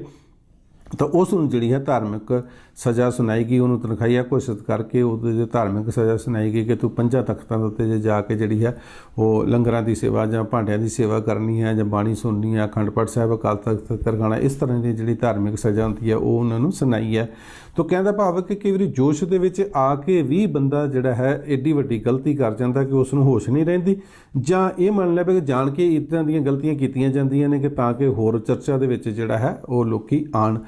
ਤਾਂ ਉਸ ਨੂੰ ਜਿਹੜੀ ਹੈ ਧਾਰਮਿਕ ਸਜ਼ਾ ਸੁਣਾਈ ਗਈ। ਉਹਨੂੰ ਤਨਖਾਹੀਆ ਘੋਸ਼ਿਤ ਕਰਕੇ ਉਹਦੇ ਧਾਰਮਿਕ ਸਜ਼ਾ ਸੁਣਾਈ ਗਈ ਕਿ ਤੂੰ 5 ਤਖਤਾਂ ਦੇ ਉੱਤੇ ਜੇ ਜਾ ਕੇ ਜਿਹੜੀ ਹੈ ਉਹ ਲੰਗਰਾਂ ਦੀ ਸੇਵਾ ਜਾਂ ਭਾਂਡਿਆਂ ਦੀ ਸੇਵਾ ਕਰਨੀ ਹੈ ਜਾਂ ਬਾਣੀ ਸੁਣਨੀ ਹੈ, ਅਖੰਡ ਪਾਠ ਸਾਹਿਬ ਅਕਾਲ ਤਖਤ ਕਰਵਾਉਣਾ, ਇਸ ਤਰ੍ਹਾਂ ਦੀ ਜਿਹੜੀ ਧਾਰਮਿਕ ਸਜ਼ਾ ਹੁੰਦੀ ਹੈ ਉਹ ਉਹਨਾਂ ਨੂੰ ਸੁਣਾਈ ਹੈ। ਤਾਂ ਕਹਿੰਦਾ ਭਾਵ ਕਿ ਕਈ ਵਾਰੀ ਜੋਸ਼ ਦੇ ਵਿੱਚ ਆ ਕੇ ਵੀ ਬੰਦਾ ਜਿਹੜਾ ਹੈ ਐਡੀ ਵੱਡੀ ਗਲਤੀ ਕਰ ਜਾਂਦਾ ਕਿ ਉਸ ਨੂੰ ਹੋਸ਼ ਨਹੀਂ ਰਹਿੰਦੀ, ਜਾਂ ਇਹ ਮੰਨ ਲਿਆ ਕਿ ਜਾਣ ਕੇ ਇੱਦਾਂ ਦੀਆਂ ਗਲਤੀਆਂ ਕੀਤੀਆਂ ਜਾਂਦੀਆਂ ਨੇ ਕਿ ਤਾਂ ਕਿ ਹੋਰ ਚਰਚਾ ਦੇ ਵਿੱਚ ਜਿਹੜਾ ਹੈ ਉਹ ਲੋਕੀ ਆਉਣ,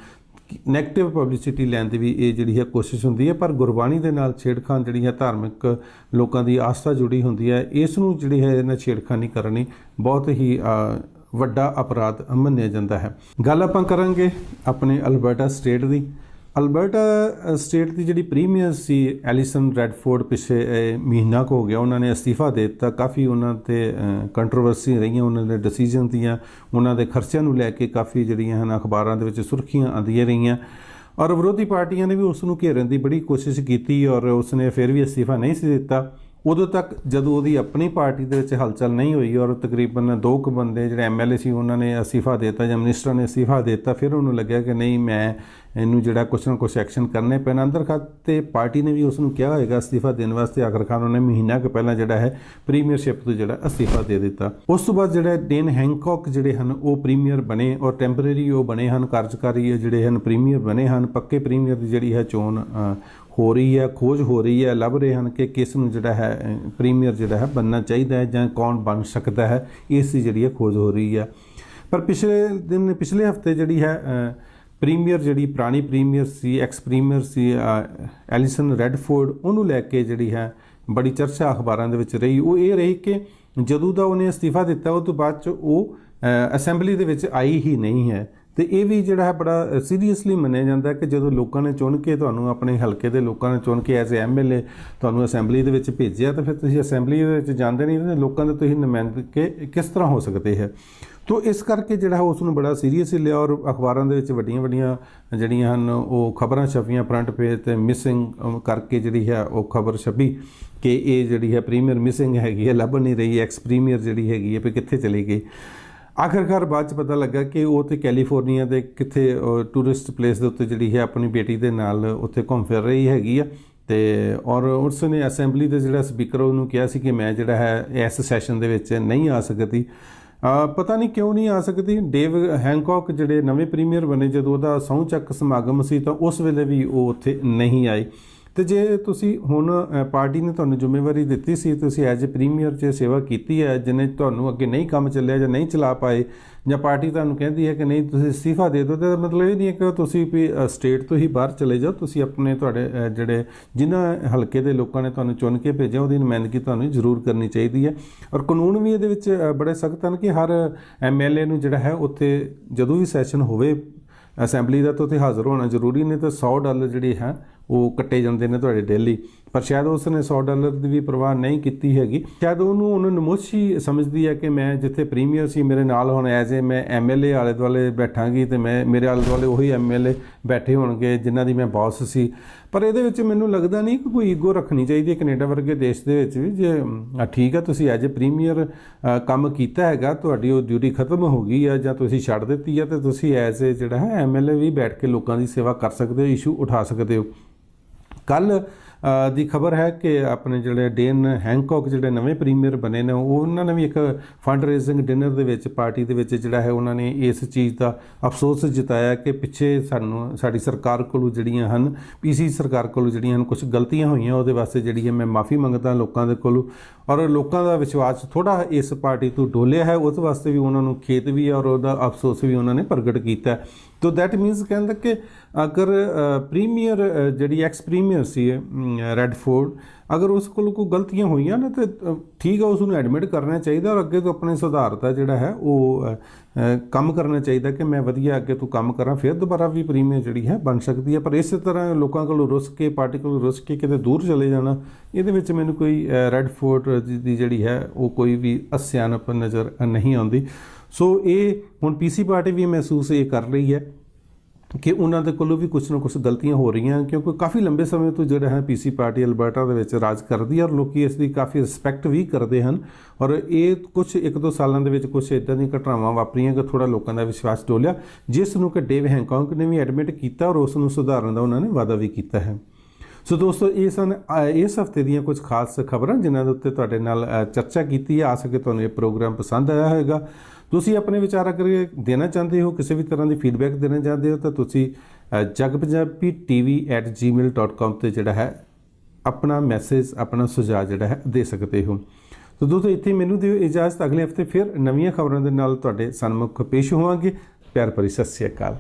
ਨੈਗੇਟਿਵ ਪਬਲਿਸਿਟੀ ਲੈਣ ਦੀ ਵੀ ਇਹ ਜਿਹੜੀ ਹੈ ਕੋਸ਼ਿਸ਼ ਹੁੰਦੀ ਹੈ। ਪਰ ਗੁਰਬਾਣੀ ਦੇ ਨਾਲ ਛੇੜਖਾਨ ਜਿਹੜੀ ਹੈ ਧਾਰਮਿਕ ਲੋਕਾਂ ਦੀ ਆਸਥਾ ਜੁੜੀ ਹੁੰਦੀ ਹੈ, ਇਸ ਨੂੰ ਜਿਹੜੀ ਹੈ ਇਹਨਾਂ ਛੇੜਖਾਨੀ ਕਰਨੀ ਬਹੁਤ ਹੀ ਵੱਡਾ ਅਪਰਾਧ ਮੰਨਿਆ ਜਾਂਦਾ ਹੈ। ਗੱਲ ਆਪਾਂ ਕਰਾਂਗੇ ਆਪਣੇ ਅਲਬਰਟਾ ਸਟੇਟ ਦੀ। ਅਲਬਰਟਾ ਸਟੇਟ ਦੀ ਜਿਹੜੀ ਪ੍ਰੀਮੀਅਰ ਸੀ ਐਲੀਸਨ ਰੈਡਫੋਰਡ, ਪਿਛੇ ਮਹੀਨਾ ਕੁ ਹੋ ਗਿਆ ਉਹਨਾਂ ਨੇ ਅਸਤੀਫਾ ਦੇ ਦਿੱਤਾ। ਕਾਫੀ ਉਹਨਾਂ 'ਤੇ ਕੰਟਰੋਵਰਸੀ ਰਹੀਆਂ ਉਹਨਾਂ ਦੇ ਡਿਸੀਜਨ ਦੀਆਂ, ਉਹਨਾਂ ਦੇ ਖਰਚਿਆਂ ਨੂੰ ਲੈ ਕੇ ਕਾਫੀ ਜਿਹੜੀਆਂ ਹਨ ਅਖਬਾਰਾਂ ਦੇ ਵਿੱਚ ਸੁਰਖੀਆਂ ਆਉਂਦੀਆਂ ਰਹੀਆਂ ਔਰ ਵਿਰੋਧੀ ਪਾਰਟੀਆਂ ਨੇ ਵੀ ਉਸ ਨੂੰ ਘੇਰਨ ਦੀ ਬੜੀ ਕੋਸ਼ਿਸ਼ ਕੀਤੀ ਔਰ ਉਸਨੇ ਫਿਰ ਵੀ ਅਸਤੀਫਾ ਨਹੀਂ ਸੀ ਦਿੱਤਾ। ਉਦੋਂ ਤੱਕ ਜਦੋਂ ਉਹਦੀ ਆਪਣੀ ਪਾਰਟੀ ਦੇ ਵਿੱਚ ਹਲਚਲ ਨਹੀਂ ਹੋਈ ਔਰ ਤਕਰੀਬਨ 2 ਕੁ ਬੰਦੇ ਜਿਹੜੇ MLA ਸੀ ਉਹਨਾਂ ਨੇ ਅਸਤੀਫਾ ਦੇ ਦਿੱਤਾ ਜਾਂ ਮਿਨਿਸਟਰਾਂ ਨੇ ਅਸਤੀਫਾ ਦੇ ਦਿੱਤਾ, ਫਿਰ ਉਹਨੂੰ ਲੱਗਿਆ ਕਿ ਨਹੀਂ ਮੈਂ ਇਹਨੂੰ ਜਿਹੜਾ ਕੁਛ ਨਾ ਕੁਛ ਐਕਸ਼ਨ ਕਰਨੇ ਪੈਣਾ। ਅੰਦਰ ਖਾਤੇ ਪਾਰਟੀ ਨੇ ਵੀ ਉਸ ਨੂੰ ਕਿਹਾ ਹੋਏਗਾ ਅਸਤੀਫਾ ਦੇਣ ਵਾਸਤੇ, ਆਖਰਕਾਰ ਉਹਨੇ ਮਹੀਨਾ ਕੁ ਪਹਿਲਾਂ ਜਿਹੜਾ ਹੈ ਪ੍ਰੀਮੀਅਰਸ਼ਿਪ ਤੋਂ ਜਿਹੜਾ ਅਸਤੀਫਾ ਦੇ ਦਿੱਤਾ। ਉਸ ਤੋਂ ਬਾਅਦ ਜਿਹੜਾ ਡੇਨ ਹੈਂਕੌਕ ਜਿਹੜੇ ਹਨ ਉਹ ਪ੍ਰੀਮੀਅਰ ਬਣੇ ਔਰ ਟੈਂਪਰੇਰੀ ਉਹ ਬਣੇ ਹਨ, ਕਾਰਜਕਾਰੀ ਜਿਹੜੇ ਹਨ ਪ੍ਰੀਮੀਅਰ ਬਣੇ ਹਨ। ਪੱਕੇ ਪ੍ਰੀਮੀਅਰ ਦੀ ਜਿਹੜੀ ਹੈ ਚੋਣ ਹੋ ਰਹੀ ਹੈ, ਖੋਜ ਹੋ ਰਹੀ ਹੈ, ਲੱਭ ਰਹੇ ਹਨ ਕਿ ਕਿਸ ਨੂੰ ਜਿਹੜਾ ਹੈ ਪ੍ਰੀਮੀਅਰ ਜਿਹੜਾ ਹੈ ਬਣਨਾ ਚਾਹੀਦਾ ਹੈ ਜਾਂ ਕੌਣ ਬਣ ਸਕਦਾ ਹੈ। ਇਸ ਦੀ ਜਿਹੜੀ ਹੈ ਖੋਜ ਹੋ ਰਹੀ ਹੈ। ਪਰ ਪਿਛਲੇ ਹਫਤੇ ਜਿਹੜੀ ਹੈ ਪ੍ਰੀਮੀਅਰ ਜਿਹੜੀ ਪੁਰਾਣੀ ਪ੍ਰੀਮੀਅਰ ਸੀ, ਐਕਸ ਪ੍ਰੀਮੀਅਰ ਸੀ ਐਲਿਸਨ ਰੈਡਫੋਰਡ, ਉਹਨੂੰ ਲੈ ਕੇ ਜਿਹੜੀ ਹੈ ਬੜੀ ਚਰਚਾ ਅਖਬਾਰਾਂ ਦੇ ਵਿੱਚ ਰਹੀ। ਉਹ ਇਹ ਰਹੀ ਕਿ ਜਦੋਂ ਦਾ ਉਹਨੇ ਅਸਤੀਫਾ ਦਿੱਤਾ ਉਹ ਤੋਂ ਬਾਅਦ 'ਚ ਉਹ ਅਸੈਂਬਲੀ ਦੇ ਵਿੱਚ ਆਈ ਹੀ ਨਹੀਂ ਹੈ। ਅਤੇ ਇਹ ਵੀ ਜਿਹੜਾ ਹੈ ਬੜਾ ਸੀਰੀਅਸਲੀ ਮੰਨਿਆ ਜਾਂਦਾ ਕਿ ਜਦੋਂ ਲੋਕਾਂ ਨੇ ਚੁਣ ਕੇ ਤੁਹਾਨੂੰ, ਆਪਣੇ ਹਲਕੇ ਦੇ ਲੋਕਾਂ ਨੇ ਚੁਣ ਕੇ ਐਜ਼ MLA ਤੁਹਾਨੂੰ ਅਸੈਂਬਲੀ ਦੇ ਵਿੱਚ ਭੇਜਿਆ, ਤਾਂ ਫਿਰ ਤੁਸੀਂ ਅਸੈਂਬਲੀ ਦੇ ਵਿੱਚ ਜਾਂਦੇ ਨਹੀਂ ਤਾਂ ਲੋਕਾਂ ਦੇ ਤੁਸੀਂ ਨੁਮਾਇੰਦਗੇ ਕਿਸ ਤਰ੍ਹਾਂ ਹੋ ਸਕਦੇ ਹੈ। ਤੋ ਇਸ ਕਰਕੇ ਜਿਹੜਾ ਉਸ ਨੂੰ ਬੜਾ ਸੀਰੀਅਸਲੀ ਲਿਆ ਔਰ ਅਖਬਾਰਾਂ ਦੇ ਵਿੱਚ ਵੱਡੀਆਂ ਜਿਹੜੀਆਂ ਹਨ ਉਹ ਖਬਰਾਂ ਛਪੀਆਂ, ਫਰੰਟ ਪੇਜ 'ਤੇ ਮਿਸਿੰਗ ਕਰਕੇ ਜਿਹੜੀ ਹੈ ਉਹ ਖਬਰ ਛਪੀ ਕਿ ਇਹ ਜਿਹੜੀ ਹੈ ਪ੍ਰੀਮੀਅਰ ਮਿਸਿੰਗ ਹੈਗੀ ਹੈ, ਲੱਭ ਨਹੀਂ ਰਹੀ, ਐਕਸ ਪ੍ਰੀਮੀਅਰ ਜਿਹੜੀ ਹੈਗੀ ਹੈ ਵੀ ਕਿੱਥੇ ਚਲੀ ਗਈ। ਆਖਿਰਕਾਰ ਬਾਅਦ 'ਚ ਪਤਾ ਲੱਗਾ ਕਿ ਉਹ ਤਾਂ ਕੈਲੀਫੋਰਨੀਆ ਦੇ ਕਿੱਥੇ ਟੂਰਿਸਟ ਪਲੇਸ ਦੇ ਉੱਤੇ ਜਿਹੜੀ ਹੈ ਆਪਣੀ ਬੇਟੀ ਦੇ ਨਾਲ ਉੱਥੇ ਘੁੰਮ ਫਿਰ ਰਹੀ ਹੈਗੀ ਆ। ਅਤੇ ਔਰ ਉਸ ਨੇ ਅਸੈਂਬਲੀ ਦੇ ਜਿਹੜਾ ਸਪੀਕਰ ਉਹਨੂੰ ਕਿਹਾ ਸੀ ਕਿ ਮੈਂ ਜਿਹੜਾ ਹੈ ਇਸ ਸੈਸ਼ਨ ਦੇ ਵਿੱਚ ਨਹੀਂ ਆ ਸਕਦੀ। ਪਤਾ ਨਹੀਂ ਕਿਉਂ ਨਹੀਂ ਆ ਸਕਦੀ। ਡੇਵ ਹੈਂਕੌਕ ਜਿਹੜੇ ਨਵੇਂ ਪ੍ਰੀਮੀਅਰ ਬਣੇ, ਜਦੋਂ ਉਹਦਾ ਸਹੁੰ ਚੱਕ ਸਮਾਗਮ ਸੀ ਤਾਂ ਉਸ ਵੇਲੇ ਵੀ ਉਹ ਉੱਥੇ ਨਹੀਂ ਆਏ। ਅਤੇ ਜੇ ਤੁਸੀਂ ਹੁਣ ਪਾਰਟੀ ਨੇ ਤੁਹਾਨੂੰ ਜ਼ਿੰਮੇਵਾਰੀ ਦਿੱਤੀ ਸੀ, ਤੁਸੀਂ ਐਜ਼ ਏ ਪ੍ਰੀਮੀਅਰ 'ਚ ਸੇਵਾ ਕੀਤੀ ਹੈ, ਜਿਹਨੇ ਤੁਹਾਨੂੰ ਅੱਗੇ ਨਹੀਂ ਕੰਮ ਚੱਲਿਆ ਜਾਂ ਨਹੀਂ ਚਲਾ ਪਾਏ, ਜਾਂ ਪਾਰਟੀ ਤੁਹਾਨੂੰ ਕਹਿੰਦੀ ਹੈ ਕਿ ਨਹੀਂ ਤੁਸੀਂ ਅਸਤੀਫਾ ਦੇ ਦਿਓ, ਤਾਂ ਮਤਲਬ ਇਹ ਨਹੀਂ ਹੈ ਕਿ ਤੁਸੀਂ ਵੀ ਸਟੇਟ ਤੋਂ ਹੀ ਬਾਹਰ ਚਲੇ ਜਾਓ। ਤੁਸੀਂ ਆਪਣੇ ਤੁਹਾਡੇ ਜਿਹੜੇ ਜਿਨ੍ਹਾਂ ਹਲਕੇ ਦੇ ਲੋਕਾਂ ਨੇ ਤੁਹਾਨੂੰ ਚੁਣ ਕੇ ਭੇਜਿਆ ਉਹਦੀ ਨੁਮਾਇੰਦਗੀ ਤੁਹਾਨੂੰ ਜ਼ਰੂਰ ਕਰਨੀ ਚਾਹੀਦੀ ਹੈ। ਔਰ ਕਾਨੂੰਨ ਵੀ ਇਹਦੇ ਵਿੱਚ ਬੜੇ ਸਖਤ ਹਨ ਕਿ ਹਰ MLA ਨੂੰ ਜਿਹੜਾ ਹੈ ਉੱਥੇ ਜਦੋਂ ਵੀ ਸੈਸ਼ਨ ਹੋਵੇ ਅਸੈਂਬਲੀ ਦਾ ਤਾਂ ਉੱਥੇ ਹਾਜ਼ਰ ਹੋਣਾ ਜ਼ਰੂਰੀ ਨੇ। ਤਾਂ $100 ਜਿਹੜੇ ਹੈ ਉਹ ਕੱਟੇ ਜਾਂਦੇ ਨੇ ਤੁਹਾਡੇ ਡੇਲੀ। ਪਰ ਸ਼ਾਇਦ ਉਸ ਨੇ $100 ਦੀ ਵੀ ਪਰਵਾਹ ਨਹੀਂ ਕੀਤੀ ਹੈਗੀ। ਸ਼ਾਇਦ ਉਹਨੂੰ ਨਮੋਸ਼ੀ ਸਮਝਦੀ ਹੈ ਕਿ ਮੈਂ ਜਿੱਥੇ ਪ੍ਰੀਮੀਅਰ ਸੀ ਮੇਰੇ ਨਾਲ ਹੁਣ ਐਜ਼ ਏ ਮੈਂ MLA ਆਲੇ ਦੁਆਲੇ ਬੈਠਾਂਗੀ ਅਤੇ ਮੇਰੇ ਆਲੇ ਦੁਆਲੇ ਉਹੀ MLA ਬੈਠੇ ਹੋਣਗੇ ਜਿਨ੍ਹਾਂ ਦੀ ਮੈਂ ਬੌਸ ਸੀ। ਪਰ ਇਹਦੇ ਵਿੱਚ ਮੈਨੂੰ ਲੱਗਦਾ ਨਹੀਂ ਕਿ ਕੋਈ ਈਗੋ ਰੱਖਣੀ ਚਾਹੀਦੀ ਹੈ ਕੈਨੇਡਾ ਵਰਗੇ ਦੇਸ਼ ਦੇ ਵਿੱਚ ਵੀ। ਜੇ ਠੀਕ ਹੈ ਤੁਸੀਂ ਐਜ਼ ਏ ਪ੍ਰੀਮੀਅਰ ਕੰਮ ਕੀਤਾ ਹੈਗਾ, ਤੁਹਾਡੀ ਉਹ ਡਿਊਟੀ ਖਤਮ ਹੋ ਗਈ ਹੈ ਜਾਂ ਤੁਸੀਂ ਛੱਡ ਦਿੱਤੀ ਹੈ, ਅਤੇ ਤੁਸੀਂ ਐਜ਼ ਏ ਜਿਹੜਾ ਹੈ MLA ਵੀ ਬੈਠ ਕੇ ਲੋਕਾਂ ਦੀ ਸੇਵਾ ਕਰ ਸਕਦੇ ਹੋ, ਇਸ਼ੂ ਉਠਾ ਸਕਦੇ ਹੋ। ਕੱਲ੍ਹ ਦੀ ਖਬਰ ਹੈ ਕਿ ਆਪਣੇ ਜਿਹੜੇ ਡੇਨ ਹੈਂਕੌਕ ਜਿਹੜੇ ਨਵੇਂ ਪ੍ਰੀਮੀਅਰ ਬਣੇ ਨੇ, ਉਹਨਾਂ ਨੇ ਵੀ ਇੱਕ ਫੰਡ ਰੇਜ਼ਿੰਗ ਡਿਨਰ ਦੇ ਵਿੱਚ ਪਾਰਟੀ ਦੇ ਵਿੱਚ ਜਿਹੜਾ ਹੈ ਉਹਨਾਂ ਨੇ ਇਸ ਚੀਜ਼ ਦਾ ਅਫਸੋਸ ਜਤਾਇਆ ਕਿ ਪਿੱਛੇ ਸਾਡੀ ਸਰਕਾਰ ਕੋਲੋਂ ਜਿਹੜੀਆਂ ਹਨ PC ਸਰਕਾਰ ਕੋਲੋਂ ਜਿਹੜੀਆਂ ਹਨ ਕੁਝ ਗਲਤੀਆਂ ਹੋਈਆਂ, ਉਹਦੇ ਵਾਸਤੇ ਜਿਹੜੀ ਹੈ ਮੈਂ ਮਾफ़ੀ ਮੰਗਦਾ ਲੋਕਾਂ ਦੇ ਕੋਲੋਂ। ਔਰ ਲੋਕਾਂ ਦਾ ਵਿਸ਼ਵਾਸ ਥੋੜ੍ਹਾ ਇਸ ਪਾਰਟੀ ਤੋਂ ਡੋਲਿਆ ਹੈ, ਉਸ ਵਾਸਤੇ ਵੀ ਉਹਨਾਂ ਨੂੰ ਖੇਤ ਵੀ ਹੈ ਔਰ ਉਹਦਾ ਅਫਸੋਸ ਵੀ ਉਹਨਾਂ ਨੇ ਪ੍ਰਗਟ ਕੀਤਾ। ਤੋ ਦੈਟ ਮੀਨਸ ਕਹਿੰਦਾ ਕਿ ਅਗਰ ਪ੍ਰੀਮੀਅਰ ਜਿਹੜੀ ਐਕਸ ਪ੍ਰੀਮੀਅਰ ਸੀ ਰੈਡਫੋਰਡ, ਅਗਰ ਉਸ ਕੋਲ ਕੋਈ ਗਲਤੀਆਂ ਹੋਈਆਂ ਨੇ ਤਾਂ ਠੀਕ ਹੈ, ਉਸ ਨੂੰ ਐਡਮਿਟ ਕਰਨਾ ਚਾਹੀਦਾ ਔਰ ਅੱਗੇ ਤੋਂ ਆਪਣੇ ਸੁਧਾਰ ਦਾ ਜਿਹੜਾ ਹੈ ਉਹ ਕੰਮ ਕਰਨਾ ਚਾਹੀਦਾ ਕਿ ਮੈਂ ਵਧੀਆ ਅੱਗੇ ਤੋਂ ਕੰਮ ਕਰਾਂ, ਫਿਰ ਦੁਬਾਰਾ ਵੀ ਪ੍ਰੀਮੀਅਰ ਜਿਹੜੀ ਹੈ ਬਣ ਸਕਦੀ ਹੈ। ਪਰ ਇਸੇ ਤਰ੍ਹਾਂ ਲੋਕਾਂ ਕੋਲੋਂ ਰੁੱਸ ਕੇ, ਪਾਰਟੀ ਕੋਲੋਂ ਰੁੱਸ ਕੇ ਕਿਤੇ ਦੂਰ ਚਲੇ ਜਾਣਾ, ਇਹਦੇ ਵਿੱਚ ਮੈਨੂੰ ਕੋਈ ਰੈਡਫੋਰਡ ਦੀ ਜਿਹੜੀ ਹੈ ਉਹ ਕੋਈ ਵੀ ਸਿਆਣਪ ਨਜ਼ਰ ਨਹੀਂ ਆਉਂਦੀ। ਸੋ ਇਹ ਹੁਣ PC ਪਾਰਟੀ ਵੀ ਮਹਿਸੂਸ ਇਹ ਕਰ ਰਹੀ ਹੈ ਕਿ ਉਹਨਾਂ ਦੇ ਕੋਲੋਂ ਵੀ ਕੁਛ ਨਾ ਕੁਛ ਗਲਤੀਆਂ ਹੋ ਰਹੀਆਂ, ਕਿਉਂਕਿ ਕਾਫੀ ਲੰਬੇ ਸਮੇਂ ਤੋਂ ਜਿਹੜਾ ਹੈ PC ਪਾਰਟੀ ਅਲਬਰਟਾ ਦੇ ਵਿੱਚ ਰਾਜ ਕਰਦੀ ਹੈ ਔਰ ਲੋਕ ਇਸ ਦੀ ਕਾਫੀ ਰਿਸਪੈਕਟ ਵੀ ਕਰਦੇ ਹਨ। ਔਰ ਇਹ ਕੁਛ 1-2 ਸਾਲਾਂ ਦੇ ਵਿੱਚ ਕੁਛ ਇੱਦਾਂ ਦੀਆਂ ਘਟਨਾਵਾਂ ਵਾਪਰੀਆਂ ਕਿ ਥੋੜ੍ਹਾ ਲੋਕਾਂ ਦਾ ਵਿਸ਼ਵਾਸ ਡੋਲਿਆ, ਜਿਸ ਨੂੰ ਕਿ ਡੇਵ ਹੈਂਕੌਕ ਨੇ ਵੀ ਐਡਮਿਟ ਕੀਤਾ ਔਰ ਉਸ ਨੂੰ ਸੁਧਾਰਨ ਦਾ ਉਹਨਾਂ ਨੇ ਵਾਅਦਾ ਵੀ ਕੀਤਾ ਹੈ। ਸੋ ਦੋਸਤੋ, ਇਹ ਸਨ ਇਸ ਹਫ਼ਤੇ ਦੀਆਂ ਕੁਝ ਖਾਸ ਖਬਰਾਂ ਜਿਨ੍ਹਾਂ ਦੇ ਉੱਤੇ ਤੁਹਾਡੇ ਨਾਲ ਚਰਚਾ ਕੀਤੀ ਹੈ। ਆ ਸਕੇ ਤੁਹਾਨੂੰ ਇਹ ਪ੍ਰੋਗਰਾਮ ਪਸੰਦ ਆਇਆ ਹੋਵੇਗਾ। ਤੁਸੀਂ ਆਪਣੇ ਵਿਚਾਰ ਅਗਰ ਦੇਣਾ ਚਾਹੁੰਦੇ ਹੋ, ਕਿਸੇ ਵੀ ਤਰ੍ਹਾਂ ਦੀ ਫੀਡਬੈਕ ਦੇਣਾ ਚਾਹੁੰਦੇ ਹੋ, ਤਾਂ ਤੁਸੀਂ jagpunjabitv@gmail.com 'ਤੇ ਜਿਹੜਾ ਹੈ ਆਪਣਾ ਮੈਸੇਜ, ਆਪਣਾ ਸੁਝਾਅ ਜਿਹੜਾ ਹੈ ਦੇ ਸਕਦੇ ਹੋ। ਤਾਂ ਦੋਸਤੋ, ਇੱਥੇ ਮੈਨੂੰ ਦਿਓ ਇਜਾਜ਼ਤ। ਅਗਲੇ ਹਫ਼ਤੇ ਫਿਰ ਨਵੀਆਂ ਖਬਰਾਂ ਦੇ ਨਾਲ ਤੁਹਾਡੇ ਸਨਮੁਖ ਪੇਸ਼ ਹੋਵਾਂਗੇ। ਪਿਆਰ ਭਰੀ ਸਤਿ ਸ਼੍ਰੀ ਅਕਾਲ।